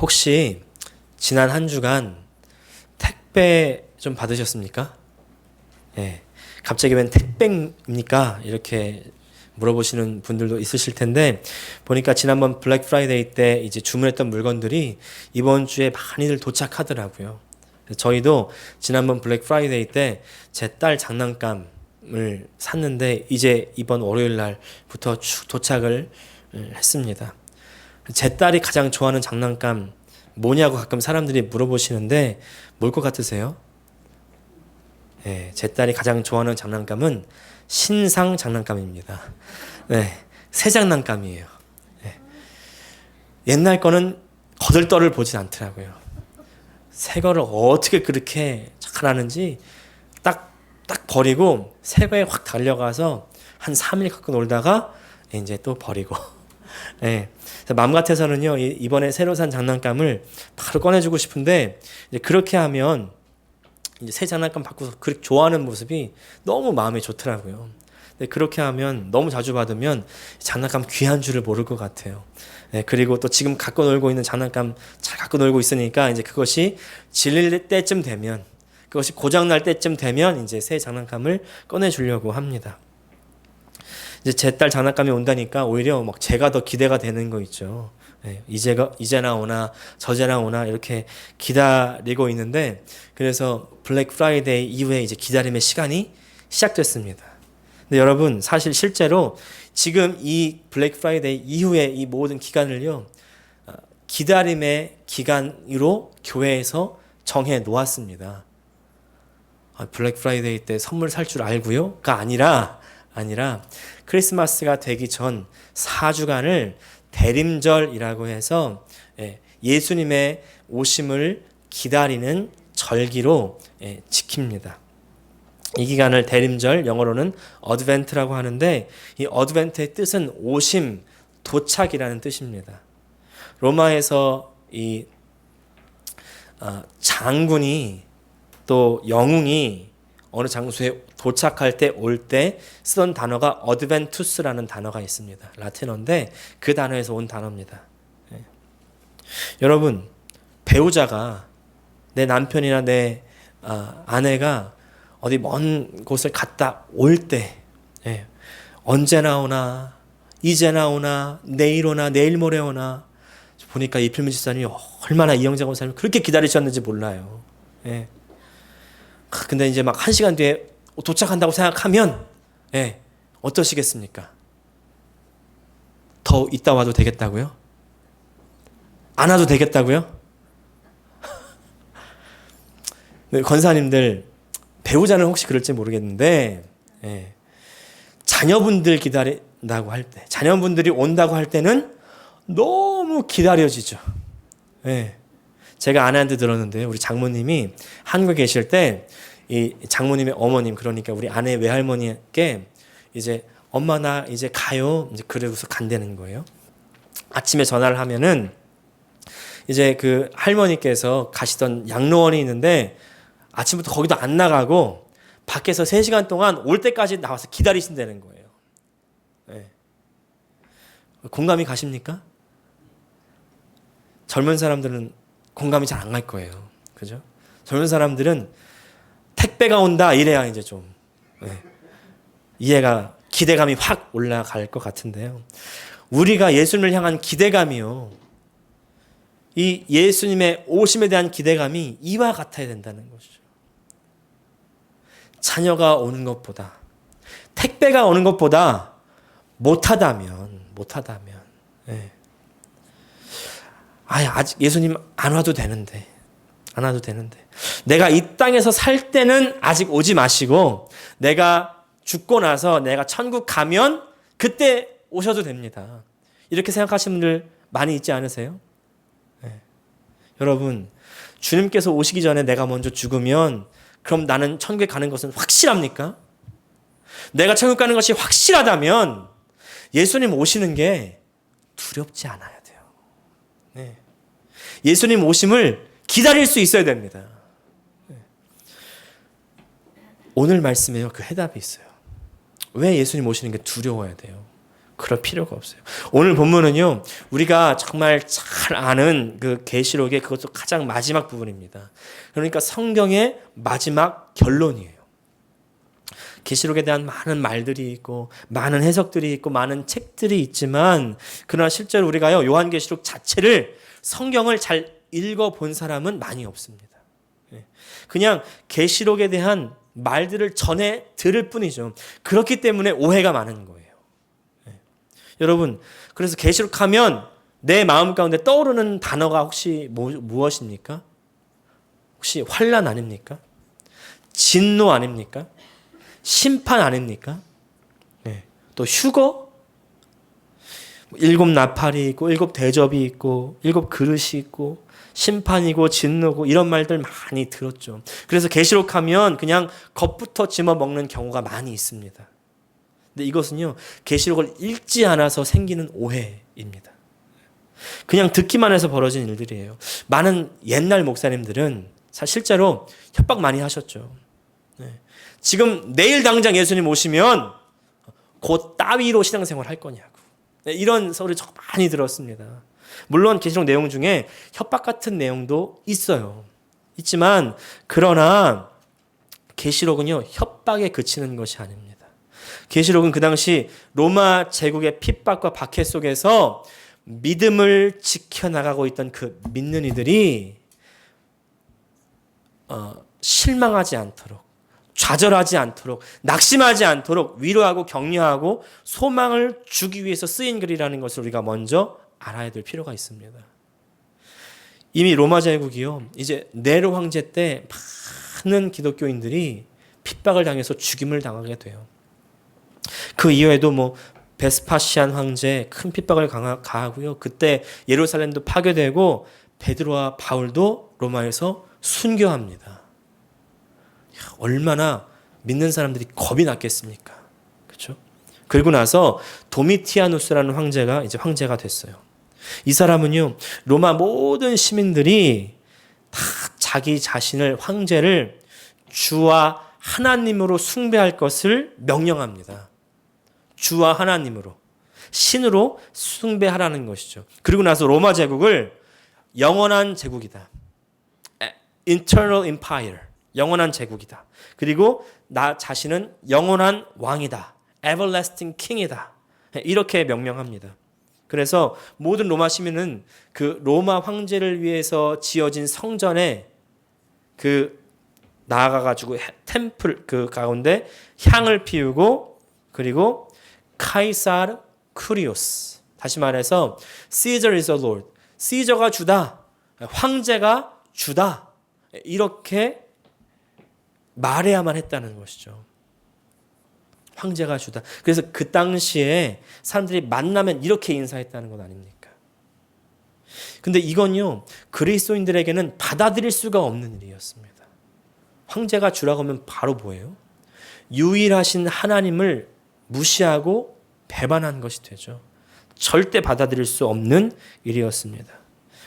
혹시 지난 한 주간 택배 좀 받으셨습니까? 예. 갑자기 웬 택배입니까? 이렇게 물어보시는 분들도 있으실 텐데, 보니까 지난번 블랙 프라이데이 때 이제 주문했던 물건들이 이번 주에 많이들 도착하더라고요. 저희도 지난번 블랙 프라이데이 때 제 딸 장난감을 샀는데 이제 이번 월요일 날부터 쭉 도착을 했습니다. 제 딸이 가장 좋아하는 장난감 뭐냐고 가끔 사람들이 물어보시는데 뭘 것 같으세요? 네, 제 딸이 가장 좋아하는 장난감은 신상 장난감입니다. 네, 새 장난감이에요. 네. 옛날 거는 거들떠를 보진 않더라고요. 새 거를 어떻게 그렇게 잘하는지 딱 버리고 새 거에 확 달려가서 한 3일 갖고 놀다가 이제 또 버리고. 네. 마음 같아서는요, 이번에 새로 산 장난감을 바로 꺼내주고 싶은데, 이제 그렇게 하면 이제 새 장난감 받고서 그렇게 좋아하는 모습이 너무 마음에 좋더라고요. 근데 그렇게 하면 너무 자주 받으면 장난감 귀한 줄을 모를 것 같아요. 네, 그리고 또 지금 갖고 놀고 있는 장난감 잘 갖고 놀고 있으니까 이제 그것이 질릴 때쯤 되면, 그것이 고장날 때쯤 되면 이제 새 장난감을 꺼내주려고 합니다. 이제 제 딸 장난감이 온다니까 오히려 막 제가 더 기대가 되는 거 있죠. 네, 이제나 오나 저제나 오나 이렇게 기다리고 있는데, 그래서 블랙 프라이데이 이후에 이제 기다림의 시간이 시작됐습니다. 근데 여러분, 사실 실제로 지금 이 블랙 프라이데이 이후에 이 모든 기간을요, 기다림의 기간으로 교회에서 정해 놓았습니다. 블랙 프라이데이 때 선물 살 줄 알고요가 아니라 크리스마스가 되기 전 4주간을 대림절이라고 해서 예수님의 오심을 기다리는 절기로 지킵니다. 이 기간을 대림절, 영어로는 어드벤트라고 하는데, 이 어드벤트의 뜻은 오심, 도착이라는 뜻입니다. 로마에서 이 장군이 또 영웅이 어느 장소에 도착할 때, 올 때 쓰던 단어가 어드벤투스라는 단어가 있습니다. 라틴어인데 그 단어에서 온 단어입니다. 여러분, 배우자가, 내 남편이나 내 아내가 어디 먼 곳을 갔다 올 때, 언제나 오나, 이제나 오나, 내일 오나, 내일 모레 오나, 보니까 이필문 집사님이 얼마나 이영재 권사님을 그렇게 기다리셨는지 몰라요. 근데 이제 막 1시간 뒤에 도착한다고 생각하면 어떠시겠습니까? 더 있다 와도 되겠다고요? 안 와도 되겠다고요? 권사님들, 배우자는 혹시 그럴지 모르겠는데 자녀분들 기다린다고 할 때, 자녀분들이 온다고 할 때는 너무 기다려지죠. 제가 아내한테 들었는데요, 우리 장모님이 한국에 계실 때 이 장모님의 어머님, 그러니까 우리 아내 외할머니께 이제 엄마 나 이제 가요, 이제 그러고서 간다는 거예요. 아침에 전화를 하면은 이제 그 할머니께서 가시던 양로원이 있는데 아침부터 거기도 안 나가고 밖에서 3시간 동안 올 때까지 나와서 기다리신다는 거예요. 공감이 가십니까? 젊은 사람들은 공감이 잘 안 갈 거예요. 그죠? 젊은 사람들은 택배가 온다 이래야 이제 좀 이해가, 기대감이 확 올라갈 것 같은데요. 우리가 예수님을 향한 기대감이요, 이 예수님의 오심에 대한 기대감이 이와 같아야 된다는 것이죠. 자녀가 오는 것보다, 택배가 오는 것보다 못하다면 아직 예수님 안 와도 되는데, 내가 이 땅에서 살 때는 아직 오지 마시고 내가 죽고 나서 내가 천국 가면 그때 오셔도 됩니다. 이렇게 생각하시는 분들 많이 있지 않으세요? 여러분, 주님께서 오시기 전에 내가 먼저 죽으면 그럼 나는 천국에 가는 것은 확실합니까? 내가 천국 가는 것이 확실하다면 예수님 오시는 게 두렵지 않아야 돼요. 예수님 오심을 기다릴 수 있어야 됩니다. 오늘 말씀에요, 그 해답이 있어요. 왜 예수님 오시는 게 두려워야 돼요? 그럴 필요가 없어요. 오늘 본문은요, 우리가 정말 잘 아는 그 계시록의 그것도 가장 마지막 부분입니다. 그러니까 성경의 마지막 결론이에요. 계시록에 대한 많은 말들이 있고 많은 해석들이 있고 많은 책들이 있지만, 그러나 실제로 우리가요, 요한계시록 자체를, 성경을 잘 읽어본 사람은 많이 없습니다. 그냥 계시록에 대한 말들을 전해 들을 뿐이죠. 그렇기 때문에 오해가 많은 거예요. 여러분, 그래서 계시록 하면 내 마음 가운데 떠오르는 단어가 혹시 무엇입니까? 혹시 환난 아닙니까? 진노 아닙니까? 심판 아닙니까? 네. 또 휴거? 7 나팔이 있고 7 대접이 있고 7 그릇이 있고 심판이고 진노고 이런 말들 많이 들었죠. 그래서 계시록 하면 그냥 겉부터 집어 먹는 경우가 많이 있습니다. 근데 이것은요, 계시록을 읽지 않아서 생기는 오해입니다. 그냥 듣기만 해서 벌어진 일들이에요. 많은 옛날 목사님들은 실제로 협박 많이 하셨죠. 지금 내일 당장 예수님 오시면 곧 따위로 신앙생활 할 거냐고. 이런 소리 저 많이 들었습니다. 물론 계시록 내용 중에 협박 같은 내용도 있어요. 있지만 그러나 계시록은요, 협박에 그치는 것이 아닙니다. 계시록은 그 당시 로마 제국의 핍박과 박해 속에서 믿음을 지켜나가고 있던 그 믿는 이들이 실망하지 않도록, 좌절하지 않도록, 낙심하지 않도록 위로하고 격려하고 소망을 주기 위해서 쓰인 글이라는 것을 우리가 먼저 알아야 될 필요가 있습니다. 이미 로마 제국이요, 이제 네로 황제 때 많은 기독교인들이 핍박을 당해서 죽임을 당하게 돼요. 그 이후에도 베스파시안 황제 큰 핍박을 가하고요. 그때 예루살렘도 파괴되고 베드로와 바울도 로마에서 순교합니다. 얼마나 믿는 사람들이 겁이 났겠습니까? 그렇죠? 그리고 나서 도미티아누스라는 황제가 이제 황제가 됐어요. 이 사람은요, 로마 모든 시민들이 다 자기 자신을, 황제를 주와 하나님으로 숭배할 것을 명령합니다. 주와 하나님으로, 신으로 숭배하라는 것이죠. 그리고 나서 로마 제국을 영원한 제국이다, Eternal Empire, 영원한 제국이다. 그리고 나 자신은 영원한 왕이다, Everlasting King이다, 이렇게 명명합니다. 그래서 모든 로마 시민은 그 로마 황제를 위해서 지어진 성전에 나아가가지고 템플 그 가운데 향을 피우고, 그리고 카이사르 쿠리오스, 다시 말해서 Caesar is the Lord, 시저가 주다, 황제가 주다, 이렇게 말해야만 했다는 것이죠. 황제가 주다. 그래서 그 당시에 사람들이 만나면 이렇게 인사했다는 것 아닙니까? 근데 이건요, 그리스도인들에게는 받아들일 수가 없는 일이었습니다. 황제가 주라고 하면 바로 뭐예요? 유일하신 하나님을 무시하고 배반한 것이 되죠. 절대 받아들일 수 없는 일이었습니다.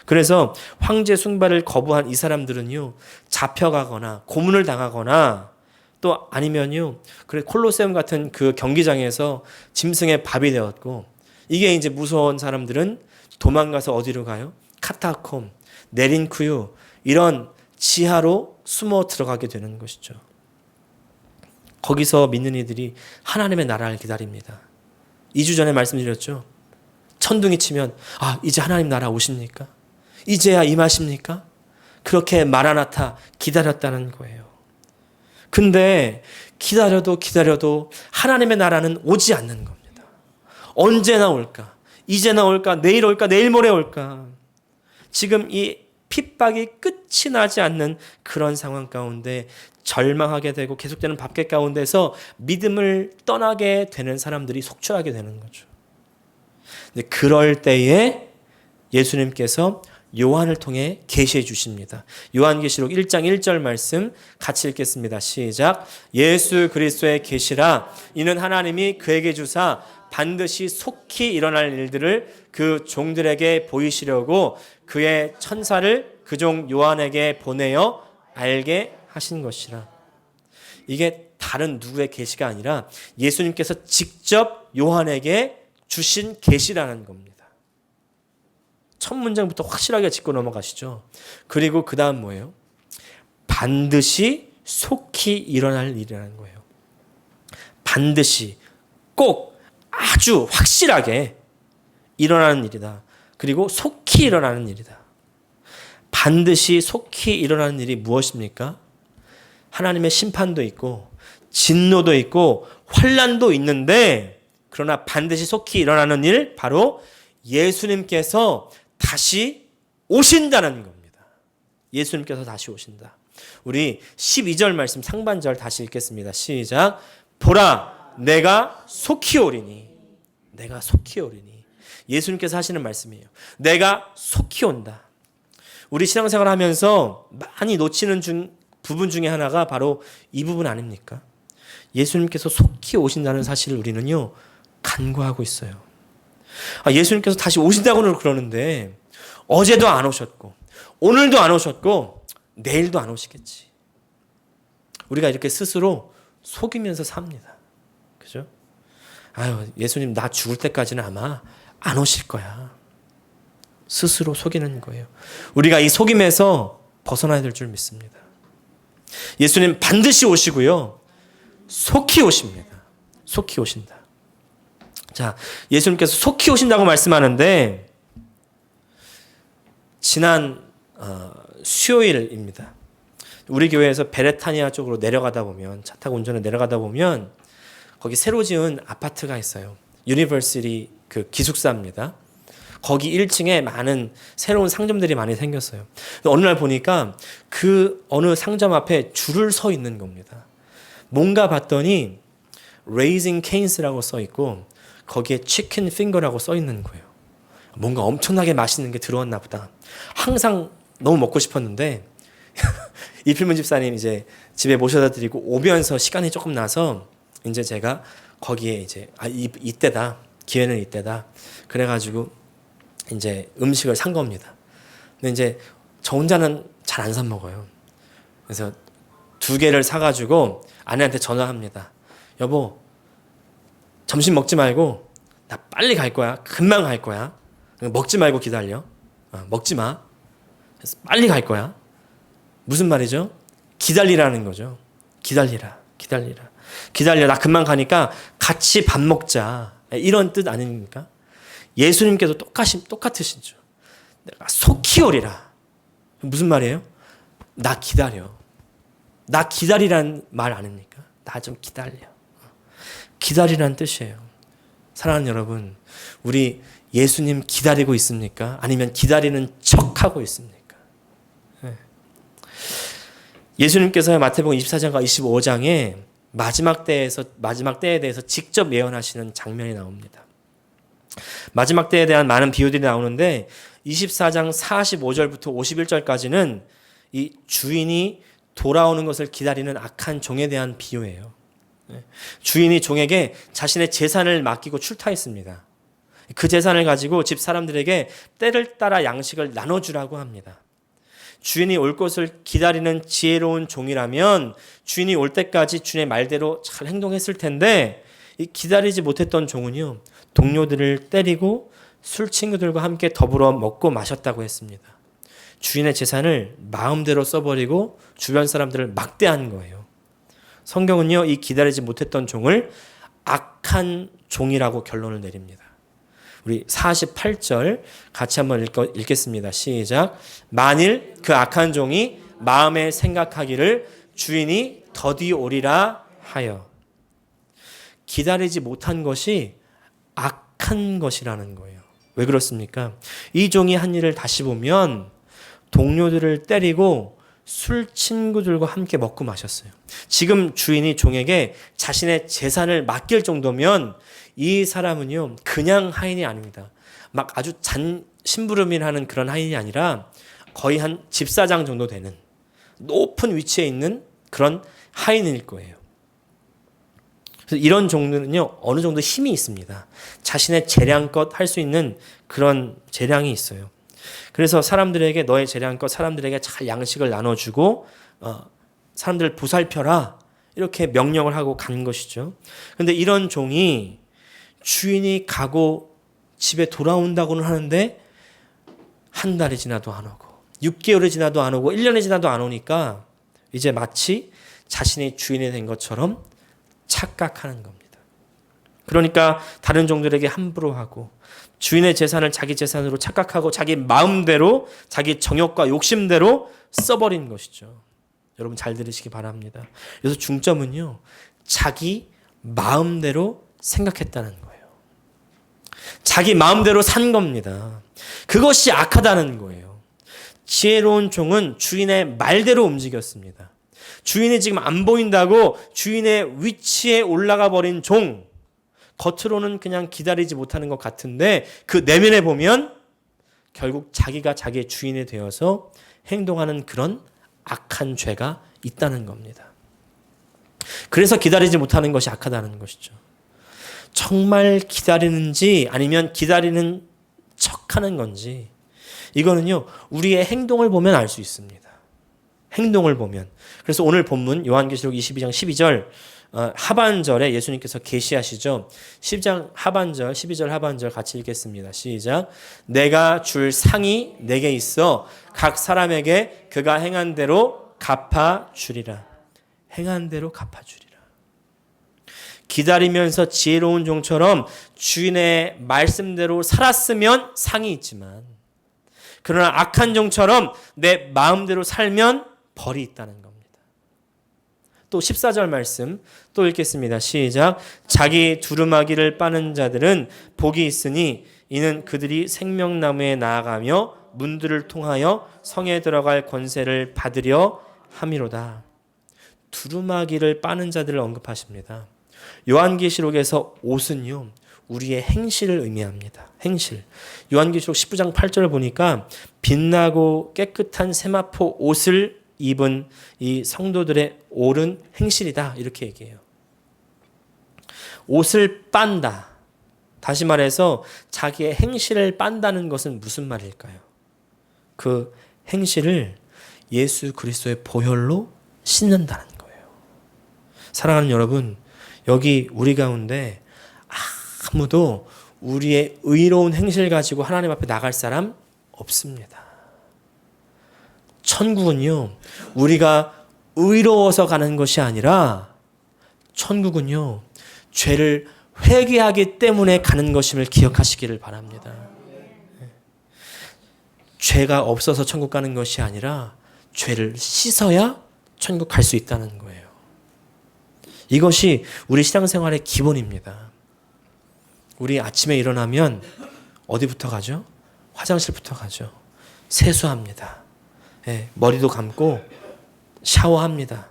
그래서 황제 숭배를 거부한 이 사람들은요, 잡혀가거나 고문을 당하거나, 또 아니면요, 콜로세움 같은 그 경기장에서 짐승의 밥이 되었고, 이게 이제 무서운 사람들은 도망가서 어디로 가요? 카타콤, 네린쿠유, 이런 지하로 숨어 들어가게 되는 것이죠. 거기서 믿는 이들이 하나님의 나라를 기다립니다. 2주 전에 말씀드렸죠. 천둥이 치면 이제 하나님 나라 오십니까? 이제야 임하십니까? 그렇게 마라나타 기다렸다는 거예요. 근데 기다려도 하나님의 나라는 오지 않는 겁니다. 언제나 올까? 이제나 올까? 내일 올까? 내일 모레 올까? 지금 이 핍박이 끝이 나지 않는 그런 상황 가운데 절망하게 되고 계속되는 박해 가운데서 믿음을 떠나게 되는 사람들이 속출하게 되는 거죠. 근데 그럴 때에 예수님께서 요한을 통해 계시해 주십니다. 요한계시록 1장 1절 말씀 같이 읽겠습니다. 시작. 예수 그리스도의 계시라, 이는 하나님이 그에게 주사 반드시 속히 일어날 일들을 그 종들에게 보이시려고 그의 천사를 그 종 요한에게 보내어 알게 하신 것이라. 이게 다른 누구의 계시가 아니라 예수님께서 직접 요한에게 주신 계시라는 겁니다. 첫 문장부터 확실하게 짚고 넘어가시죠. 그리고 그 다음 뭐예요? 반드시 속히 일어날 일이라는 거예요. 반드시 꼭 아주 확실하게 일어나는 일이다. 그리고 속히 일어나는 일이다. 반드시 속히 일어나는 일이 무엇입니까? 하나님의 심판도 있고 진노도 있고 환난도 있는데 그러나 반드시 속히 일어나는 일 바로 예수님께서 다시 오신다는 겁니다. 예수님께서 다시 오신다. 우리 12절 말씀 상반절 다시 읽겠습니다. 시작. 보라 내가 속히 오리니. 내가 속히 오리니. 예수님께서 하시는 말씀이에요. 내가 속히 온다. 우리 신앙생활 하면서 많이 놓치는 부분 중에 하나가 바로 이 부분 아닙니까? 예수님께서 속히 오신다는 사실을 우리는요 간과하고 있어요. 예수님께서 다시 오신다고는 그러는데 어제도 안 오셨고 오늘도 안 오셨고 내일도 안 오시겠지. 우리가 이렇게 스스로 속이면서 삽니다. 그죠? 예수님 나 죽을 때까지는 아마 안 오실 거야. 스스로 속이는 거예요. 우리가 이 속임에서 벗어나야 될 줄 믿습니다. 예수님 반드시 오시고요. 속히 오십니다. 속히 오신다. 자, 예수님께서 속히 오신다고 말씀하는데 지난 수요일입니다. 우리 교회에서 베레타니아 쪽으로 내려가다 보면 차 타고 운전을 내려가다 보면 거기 새로 지은 아파트가 있어요. 유니버시티 그 기숙사입니다. 거기 1층에 많은 새로운 상점들이 많이 생겼어요. 어느 날 보니까 그 어느 상점 앞에 줄을 서 있는 겁니다. 뭔가 봤더니 Raising Canes라고 써 있고 거기에 Chicken Finger라고 써 있는 거예요. 뭔가 엄청나게 맛있는 게 들어왔나 보다. 항상 너무 먹고 싶었는데 이필문 집사님 이제 집에 모셔다 드리고 오면서 시간이 조금 나서 이제 제가 거기에 이제 이때다. 기회는 이때다. 그래가지고 이제 음식을 산 겁니다. 근데 이제 저 혼자는 잘 안 사 먹어요. 그래서 2개를 사가지고 아내한테 전화합니다. 여보, 점심 먹지 말고 나 빨리 갈 거야. 금방 갈 거야. 먹지 말고 기다려. 먹지 마. 그래서 빨리 갈 거야. 무슨 말이죠? 기다리라는 거죠. 기다리라. 기다려. 나 금방 가니까 같이 밥 먹자. 이런 뜻 아닙니까? 예수님께도 똑같으시죠. 내가 속히 오리라. 무슨 말이에요? 나 기다려. 나 기다리라는 말 아닙니까? 나 좀 기다려. 기다리라는 뜻이에요. 사랑하는 여러분, 우리 예수님 기다리고 있습니까? 아니면 기다리는 척하고 있습니까? 네. 예수님께서 마태복음 24장과 25장에 마지막 때에 대해서 직접 예언하시는 장면이 나옵니다. 마지막 때에 대한 많은 비유들이 나오는데 24장 45절부터 51절까지는 이 주인이 돌아오는 것을 기다리는 악한 종에 대한 비유예요. 주인이 종에게 자신의 재산을 맡기고 출타했습니다. 그 재산을 가지고 집 사람들에게 때를 따라 양식을 나눠주라고 합니다. 주인이 올 것을 기다리는 지혜로운 종이라면 주인이 올 때까지 주인의 말대로 잘 행동했을 텐데 이 기다리지 못했던 종은요, 동료들을 때리고 술 친구들과 함께 더불어 먹고 마셨다고 했습니다. 주인의 재산을 마음대로 써버리고 주변 사람들을 막대한 거예요. 성경은요, 이 기다리지 못했던 종을 악한 종이라고 결론을 내립니다. 우리 48절 같이 한번 읽겠습니다. 시작. 만일 그 악한 종이 마음에 생각하기를 주인이 더디 오리라 하여. 기다리지 못한 것이 악한 것이라는 거예요. 왜 그렇습니까? 이 종이 한 일을 다시 보면 동료들을 때리고 술 친구들과 함께 먹고 마셨어요. 지금 주인이 종에게 자신의 재산을 맡길 정도면 이 사람은요, 그냥 하인이 아닙니다. 막 아주 심부름이라는 그런 하인이 아니라 거의 한 집사장 정도 되는 높은 위치에 있는 그런 하인일 거예요. 그래서 이런 종류는요, 어느 정도 힘이 있습니다. 자신의 재량껏 할 수 있는 그런 재량이 있어요. 그래서 사람들에게 너의 재량껏 사람들에게 잘 양식을 나눠주고 사람들을 보살펴라 이렇게 명령을 하고 간 것이죠. 그런데 이런 종이 주인이 가고 집에 돌아온다고는 하는데 한 달이 지나도 안 오고 6개월이 지나도 안 오고 1년이 지나도 안 오니까 이제 마치 자신이 주인이 된 것처럼 착각하는 겁니다. 그러니까 다른 종들에게 함부로 하고 주인의 재산을 자기 재산으로 착각하고 자기 마음대로 자기 정욕과 욕심대로 써버린 것이죠. 여러분 잘 들으시기 바랍니다. 그래서 중점은요. 자기 마음대로 생각했다는 거예요. 자기 마음대로 산 겁니다. 그것이 악하다는 거예요. 지혜로운 종은 주인의 말대로 움직였습니다. 주인이 지금 안 보인다고 주인의 위치에 올라가 버린 종, 겉으로는 그냥 기다리지 못하는 것 같은데 그 내면에 보면 결국 자기가 자기의 주인이 되어서 행동하는 그런 악한 죄가 있다는 겁니다. 그래서 기다리지 못하는 것이 악하다는 것이죠. 정말 기다리는지 아니면 기다리는 척하는 건지 이거는요 우리의 행동을 보면 알 수 있습니다. 행동을 보면. 그래서 오늘 본문 요한계시록 22장 12절 하반절에 예수님께서 계시하시죠. 10장 하반절 12절 하반절 같이 읽겠습니다. 시작. 내가 줄 상이 내게 있어 각 사람에게 그가 행한 대로 갚아주리라. 행한 대로 갚아주리라. 기다리면서 지혜로운 종처럼 주인의 말씀대로 살았으면 상이 있지만 그러나 악한 종처럼 내 마음대로 살면 벌이 있다는 겁니다. 또 14절 말씀 또 읽겠습니다. 시작. 자기 두루마기를 빠는 자들은 복이 있으니 이는 그들이 생명나무에 나아가며 문들을 통하여 성에 들어갈 권세를 받으려 함이로다. 두루마기를 빠는 자들을 언급하십니다. 요한계시록에서 옷은요 우리의 행실을 의미합니다. 행실. 요한계시록 19장 8절을 보니까 빛나고 깨끗한 세마포 옷을 입은 이 성도들의 옳은 행실이다 이렇게 얘기해요. 옷을 빤다. 다시 말해서 자기의 행실을 빤다는 것은 무슨 말일까요? 그 행실을 예수 그리스도의 보혈로 씻는다는 거예요. 사랑하는 여러분, 여기 우리 가운데 아무도 우리의 의로운 행실 가지고 하나님 앞에 나갈 사람 없습니다. 천국은요, 우리가 의로워서 가는 것이 아니라 천국은요, 죄를 회개하기 때문에 가는 것임을 기억하시기를 바랍니다. 죄가 없어서 천국 가는 것이 아니라 죄를 씻어야 천국 갈 수 있다는 거예요. 이것이 우리 신앙생활의 기본입니다. 우리 아침에 일어나면 어디부터 가죠? 화장실부터 가죠. 세수합니다. 머리도 감고 샤워합니다.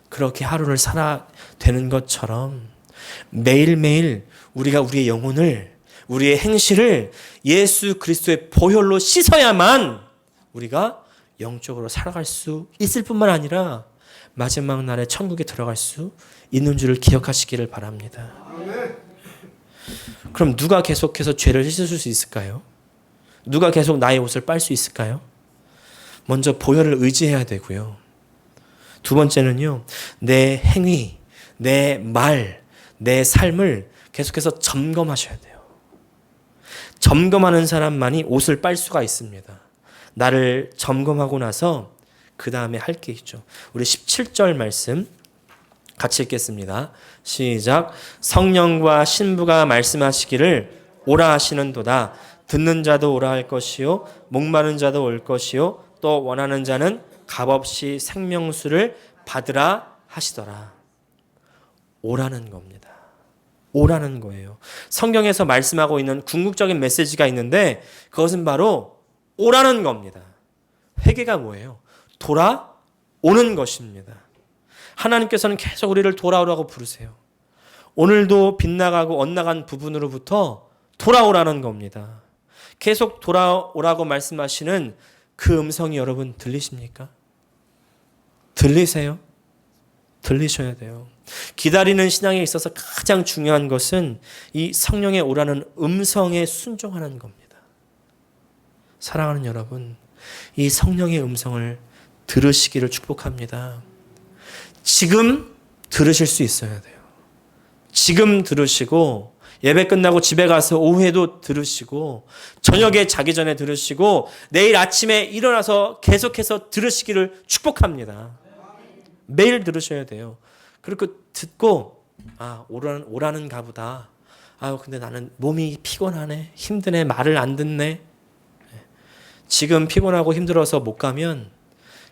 그렇게 하루를 살아야 되는 것처럼 매일매일 우리가 우리의 영혼을, 우리의 행실을 예수 그리스도의 보혈로 씻어야만 우리가 영적으로 살아갈 수 있을 뿐만 아니라 마지막 날에 천국에 들어갈 수 있는 줄을 기억하시기를 바랍니다. 그럼 누가 계속해서 죄를 씻을 수 있을까요? 누가 계속 나의 옷을 빨 수 있을까요? 먼저 보혈을 의지해야 되고요. 두 번째는요, 내 행위, 내 말, 내 삶을 계속해서 점검하셔야 돼요. 점검하는 사람만이 옷을 빨 수가 있습니다. 나를 점검하고 나서 그 다음에 할 게 있죠. 우리 17절 말씀 같이 읽겠습니다. 시작. 성령과 신부가 말씀하시기를 오라 하시는도다. 듣는 자도 오라 할 것이요 목마른 자도 올 것이요 또 원하는 자는 값없이 생명수를 받으라 하시더라. 오라는 겁니다. 오라는 거예요. 성경에서 말씀하고 있는 궁극적인 메시지가 있는데 그것은 바로 오라는 겁니다. 회개가 뭐예요? 돌아오는 것입니다. 하나님께서는 계속 우리를 돌아오라고 부르세요. 오늘도 빗나가고 엇나간 부분으로부터 돌아오라는 겁니다. 계속 돌아오라고 말씀하시는 그 음성이 여러분 들리십니까? 들리세요? 들리셔야 돼요. 기다리는 신앙에 있어서 가장 중요한 것은 이 성령의 오라는 음성에 순종하는 겁니다. 사랑하는 여러분, 이 성령의 음성을 들으시기를 축복합니다. 지금 들으실 수 있어야 돼요. 지금 들으시고 예배 끝나고 집에 가서 오후에도 들으시고 저녁에 자기 전에 들으시고 내일 아침에 일어나서 계속해서 들으시기를 축복합니다. 매일 들으셔야 돼요. 그리고 듣고 오라는가 보다. 근데 나는 몸이 피곤하네. 힘드네. 말을 안 듣네. 지금 피곤하고 힘들어서 못 가면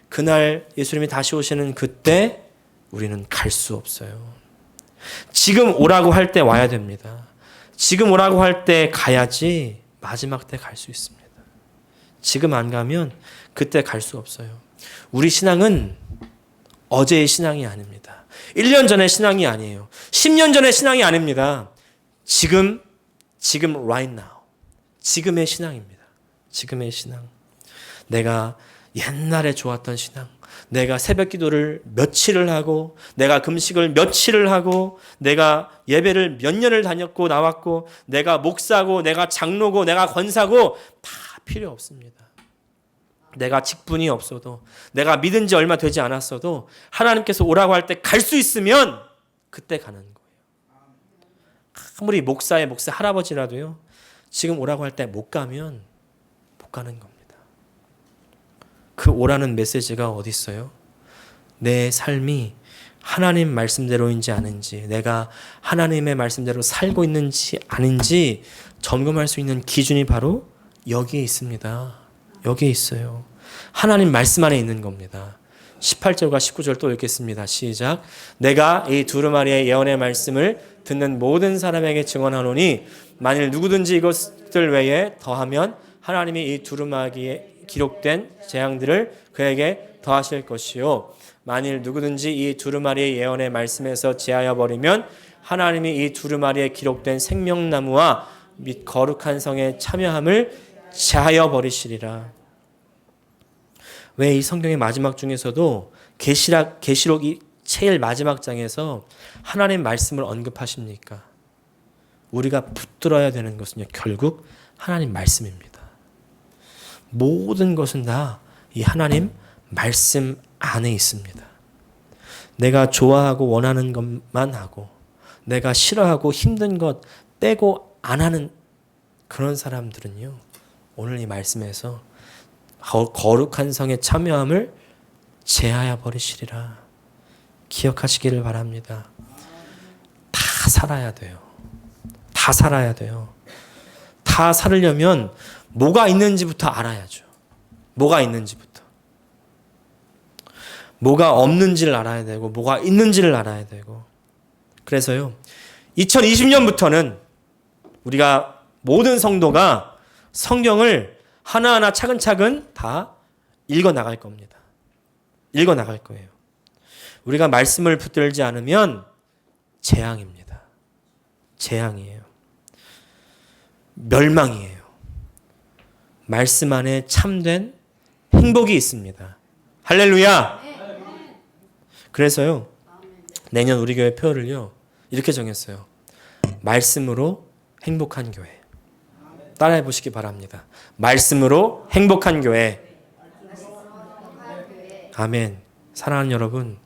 그날 예수님이 다시 오시는 그때 우리는 갈 수 없어요. 지금 오라고 할 때 와야 됩니다. 지금 오라고 할 때 가야지 마지막 때 갈 수 있습니다. 지금 안 가면 그때 갈 수 없어요. 우리 신앙은 어제의 신앙이 아닙니다. 1년 전의 신앙이 아니에요. 10년 전의 신앙이 아닙니다. 지금 right now. 지금의 신앙입니다. 지금의 신앙. 내가 옛날에 좋았던 신앙. 내가 새벽 기도를 며칠을 하고 내가 금식을 며칠을 하고 내가 예배를 몇 년을 다녔고 나왔고 내가 목사고 내가 장로고 내가 권사고 다 필요 없습니다. 내가 직분이 없어도 내가 믿은 지 얼마 되지 않았어도 하나님께서 오라고 할 때 갈 수 있으면 그때 가는 거예요. 아무리 목사 할아버지라도요. 지금 오라고 할 때 못 가면 못 가는 겁니다. 그 오라는 메시지가 어디 있어요? 내 삶이 하나님 말씀대로인지 아닌지 내가 하나님의 말씀대로 살고 있는지 아닌지 점검할 수 있는 기준이 바로 여기에 있습니다. 여기에 있어요. 하나님 말씀 안에 있는 겁니다. 18절과 19절 또 읽겠습니다. 시작. 내가 이 두루마리의 예언의 말씀을 듣는 모든 사람에게 증언하노니 만일 누구든지 이것들 외에 더하면 하나님이 이 두루마리에 기록된 재앙들을 그에게 더하실 것이요 만일 누구든지 이 두루마리의 예언의 말씀에서 제하여 버리면 하나님이 이 두루마리에 기록된 생명나무와 및 거룩한 성의 참여함을 제하여 버리시리라. 왜 이 성경의 마지막 중에서도 계시록 이 제일 마지막 장에서 하나님 말씀을 언급하십니까? 우리가 붙들어야 되는 것은요, 결국 하나님 말씀입니다. 모든 것은 다 이 하나님 말씀 안에 있습니다. 내가 좋아하고 원하는 것만 하고 내가 싫어하고 힘든 것 빼고 안 하는 그런 사람들은요. 오늘 이 말씀에서 거룩한 성에 참여함을 제하여 버리시리라. 기억하시기를 바랍니다. 다 살아야 돼요. 다 살아야 돼요. 다 살으려면 뭐가 있는지부터 알아야죠. 뭐가 있는지부터. 뭐가 없는지를 알아야 되고 뭐가 있는지를 알아야 되고. 그래서요. 2020년부터는 우리가 모든 성도가 성경을 하나하나 차근차근 다 읽어 나갈 겁니다. 읽어 나갈 거예요. 우리가 말씀을 붙들지 않으면 재앙입니다. 재앙이에요. 멸망이에요. 말씀 안에 참된 행복이 있습니다. 할렐루야! 그래서요, 내년 우리 교회 표어를요, 이렇게 정했어요. 말씀으로 행복한 교회. 따라해 보시기 바랍니다. 말씀으로 행복한 교회. 아멘. 사랑하는 여러분,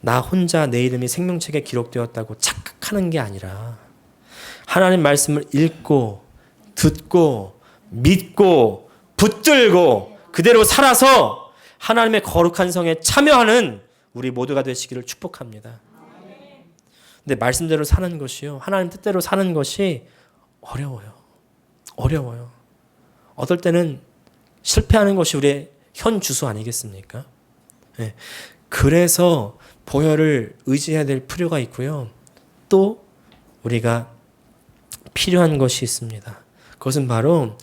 나 혼자 내 이름이 생명책에 기록되었다고 착각하는 게 아니라 하나님 말씀을 읽고 듣고 믿고 붙들고 그대로 살아서 하나님의 거룩한 성에 참여하는 우리 모두가 되시기를 축복합니다. 근데 말씀대로 사는 것이요, 하나님 뜻대로 사는 것이 어려워요. 어려워요. 어떨 때는 실패하는 것이 우리의 현 주소 아니겠습니까? 네. 그래서 보혈을 의지해야 될 필요가 있고요. 또 우리가 필요한 것이 있습니다. 그것은 바로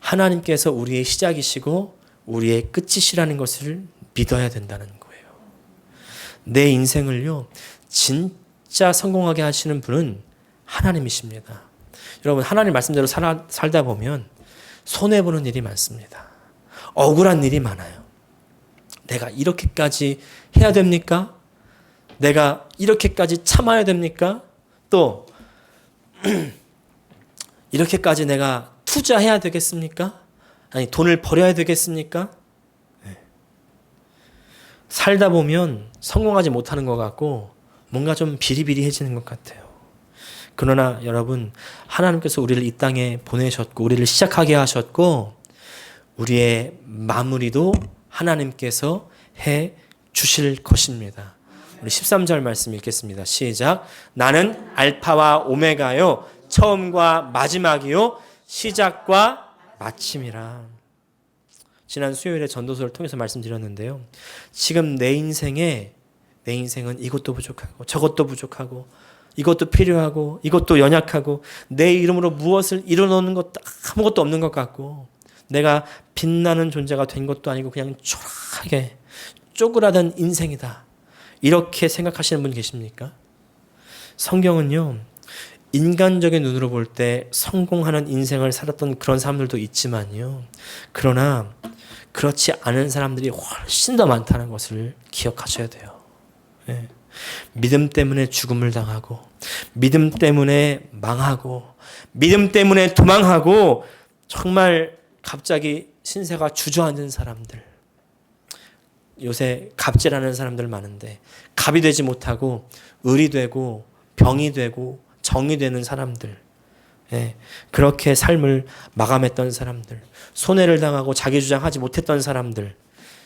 하나님께서 우리의 시작이시고 우리의 끝이시라는 것을 믿어야 된다는 거예요. 내 인생을요, 진짜 성공하게 하시는 분은 하나님이십니다. 여러분, 하나님 말씀대로 살다 보면 손해보는 일이 많습니다. 억울한 일이 많아요. 내가 이렇게까지 해야 됩니까? 내가 이렇게까지 참아야 됩니까? 또 이렇게까지 내가 투자해야 되겠습니까? 아니, 돈을 버려야 되겠습니까? 네. 살다 보면 성공하지 못하는 것 같고 뭔가 좀 비리비리해지는 것 같아요. 그러나 여러분, 하나님께서 우리를 이 땅에 보내셨고 우리를 시작하게 하셨고 우리의 마무리도 하나님께서 해 주실 것입니다. 우리 13절 말씀 읽겠습니다. 시작. 나는 알파와 오메가요 처음과 마지막이요 시작과 마침이라. 지난 수요일에 전도서를 통해서 말씀드렸는데요. 지금 내 인생은 이것도 부족하고 저것도 부족하고 이것도 필요하고 이것도 연약하고 내 이름으로 무엇을 이뤄놓는 것도 아무것도 없는 것 같고 내가 빛나는 존재가 된 것도 아니고 그냥 초라하게 쪼그라든 인생이다. 이렇게 생각하시는 분 계십니까? 성경은요. 인간적인 눈으로 볼 때 성공하는 인생을 살았던 그런 사람들도 있지만요. 그러나 그렇지 않은 사람들이 훨씬 더 많다는 것을 기억하셔야 돼요. 네. 믿음 때문에 죽음을 당하고 믿음 때문에 망하고 믿음 때문에 도망하고 정말 갑자기 신세가 주저앉은 사람들. 요새 갑질하는 사람들 많은데 갑이 되지 못하고 을이 되고 병이 되고 정이 되는 사람들. 예, 그렇게 삶을 마감했던 사람들. 손해를 당하고 자기 주장하지 못했던 사람들.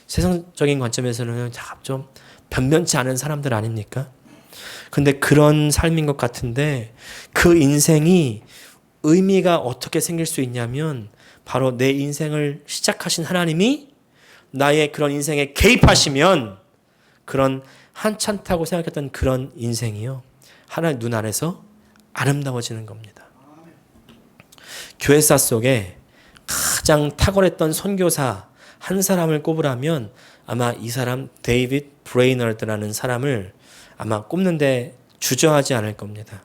세상적인 관점에서는 좀 변변치 않은 사람들 아닙니까? 근데 그런 삶인 것 같은데 그 인생이 의미가 어떻게 생길 수 있냐면 바로 내 인생을 시작하신 하나님이 나의 그런 인생에 개입하시면 그런 한참타고 생각했던 그런 인생이요. 하나님 눈 아래서 아름다워지는 겁니다. 교회사 속에 가장 탁월했던 선교사 한 사람을 꼽으라면 아마 이 사람 데이비드 브레이너드라는 사람을 아마 꼽는데 주저하지 않을 겁니다.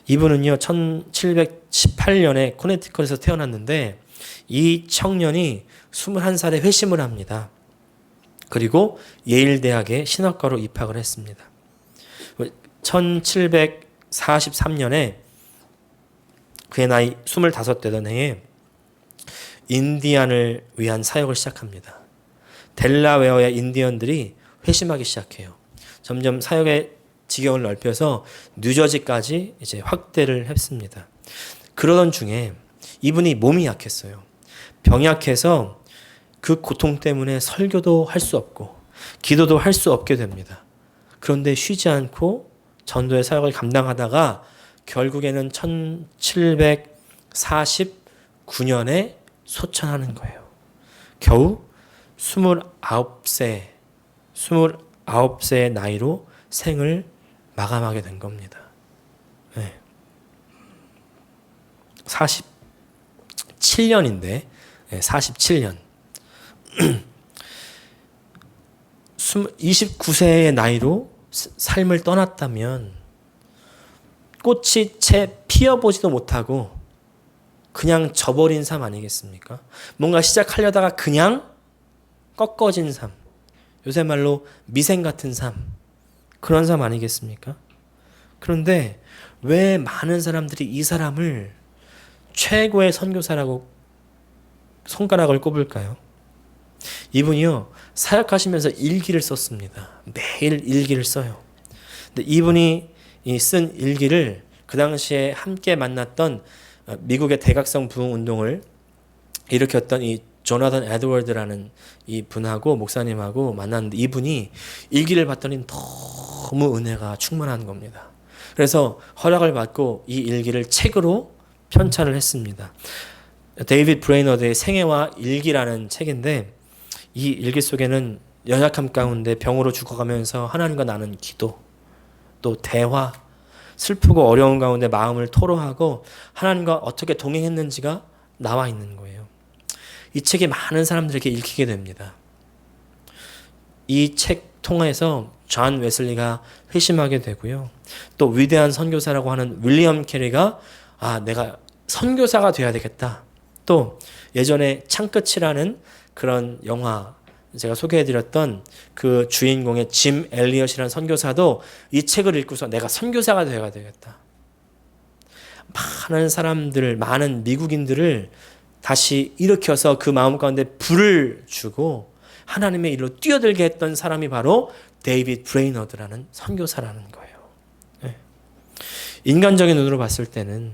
이분은요 1718년에 코네티컷에서 태어났는데 이 청년이 21살에 회심을 합니다. 그리고 예일 대학에 신학과로 입학을 했습니다. 1743년에 그의 나이 25되던 해에 인디안을 위한 사역을 시작합니다. 델라웨어의 인디언들이 회심하기 시작해요. 점점 사역의 지경을 넓혀서 뉴저지까지 이제 확대를 했습니다. 그러던 중에 이분이 몸이 약했어요. 병약해서 그 고통 때문에 설교도 할 수 없고 기도도 할 수 없게 됩니다. 그런데 쉬지 않고 전도의 사역을 감당하다가 결국에는 1749년에 소천하는 거예요. 겨우 29세의 나이로 생을 마감하게 된 겁니다. 네. 47년인데 47년 29세의 나이로 삶을 떠났다면 꽃이 채 피어보지도 못하고 그냥 져버린 삶 아니겠습니까? 뭔가 시작하려다가 그냥 꺾어진 삶. 요새 말로 미생 같은 삶. 그런 삶 아니겠습니까? 그런데 왜 많은 사람들이 이 사람을 최고의 선교사라고 손가락을 꼽을까요? 이분이요, 사역하시면서 일기를 썼습니다. 매일 일기를 써요. 근데 이분이 쓴 일기를 그 당시에 함께 만났던 미국의 대각성 부흥 운동을 일으켰던 이 조나단 에드워드라는 이 분하고 목사님하고 만났는데 이분이 일기를 봤더니 너무 은혜가 충만한 겁니다. 그래서 허락을 받고 이 일기를 책으로 편찬을 했습니다. 데이비드 브레이너드의 생애와 일기라는 책인데 이 일기 속에는 연약함 가운데 병으로 죽어가면서 하나님과 나눈 기도, 또 대화, 슬프고 어려운 가운데 마음을 토로하고 하나님과 어떻게 동행했는지가 나와 있는 거예요. 이 책이 많은 사람들에게 읽히게 됩니다. 이 책 통해서 존 웨슬리가 회심하게 되고요. 또 위대한 선교사라고 하는 윌리엄 캐리가 내가 선교사가 돼야 되겠다. 또 예전에 창끝이라는 그런 영화 제가 소개해드렸던 그 주인공의 짐 엘리엇이라는 선교사도 이 책을 읽고서 내가 선교사가 되어야 되겠다. 많은 사람들, 많은 미국인들을 다시 일으켜서 그 마음 가운데 불을 주고 하나님의 일로 뛰어들게 했던 사람이 바로 데이비드 브레이너드라는 선교사라는 거예요. 네. 인간적인 눈으로 봤을 때는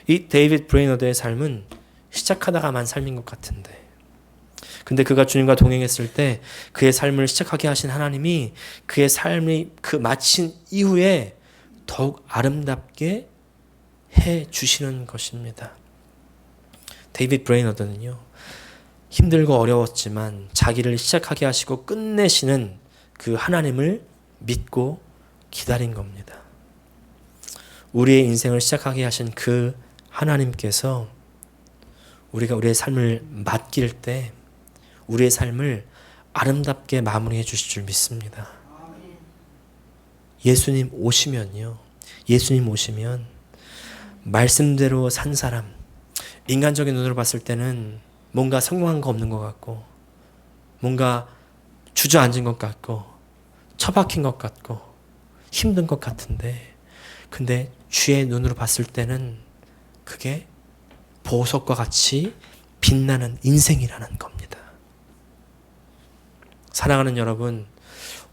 이 데이빗 브레이너드의 삶은 시작하다가만 삶인 것 같은데, 근데 그가 주님과 동행했을 때 그의 삶을 시작하게 하신 하나님이 그의 삶이 그 마친 이후에 더욱 아름답게 해 주시는 것입니다. 데이빗 브레이너드는요, 힘들고 어려웠지만 자기를 시작하게 하시고 끝내시는 그 하나님을 믿고 기다린 겁니다. 우리의 인생을 시작하게 하신 그 하나님께서 우리가 우리의 삶을 맡길 때 우리의 삶을 아름답게 마무리해 주실 줄 믿습니다. 예수님 오시면요, 예수님 오시면 말씀대로 산 사람, 인간적인 눈으로 봤을 때는 뭔가 성공한 거 없는 것 같고, 뭔가 주저앉은 것 같고, 처박힌 것 같고, 힘든 것 같은데, 근데 주의 눈으로 봤을 때는 그게 보석과 같이 빛나는 인생이라는 겁니다. 사랑하는 여러분,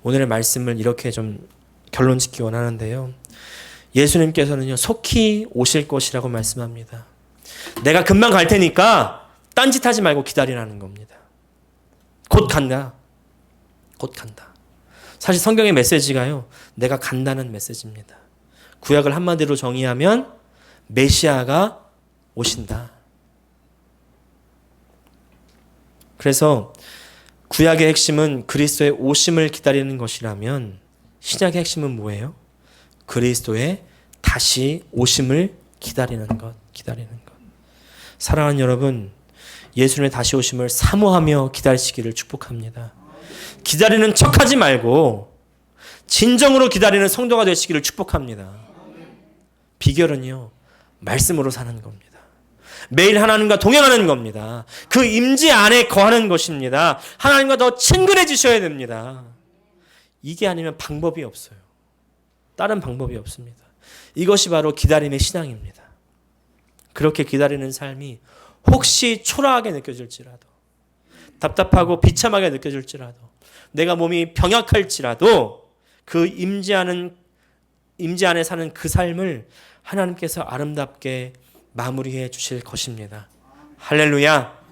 오늘의 말씀을 이렇게 좀 결론 짓기 원하는데요. 예수님께서는요, 속히 오실 것이라고 말씀합니다. 내가 금방 갈 테니까 딴짓하지 말고 기다리라는 겁니다. 곧 간다. 곧 간다. 사실 성경의 메시지가요, 내가 간다는 메시지입니다. 구약을 한마디로 정의하면 메시아가 오신다. 그래서 구약의 핵심은 그리스도의 오심을 기다리는 것이라면 신약의 핵심은 뭐예요? 그리스도의 다시 오심을 기다리는 것. 사랑하는 여러분, 예수님의 다시 오심을 사모하며 기다리시기를 축복합니다. 기다리는 척하지 말고 진정으로 기다리는 성도가 되시기를 축복합니다. 비결은요, 말씀으로 사는 겁니다. 매일 하나님과 동행하는 겁니다. 그 임재 안에 거하는 것입니다. 하나님과 더 친근해지셔야 됩니다. 이게 아니면 방법이 없어요. 다른 방법이 없습니다. 이것이 바로 기다림의 신앙입니다. 그렇게 기다리는 삶이 혹시 초라하게 느껴질지라도, 답답하고 비참하게 느껴질지라도, 내가 몸이 병약할지라도 그 임재 안에 사는 그 삶을 하나님께서 아름답게 마무리해 주실 것입니다. 할렐루야.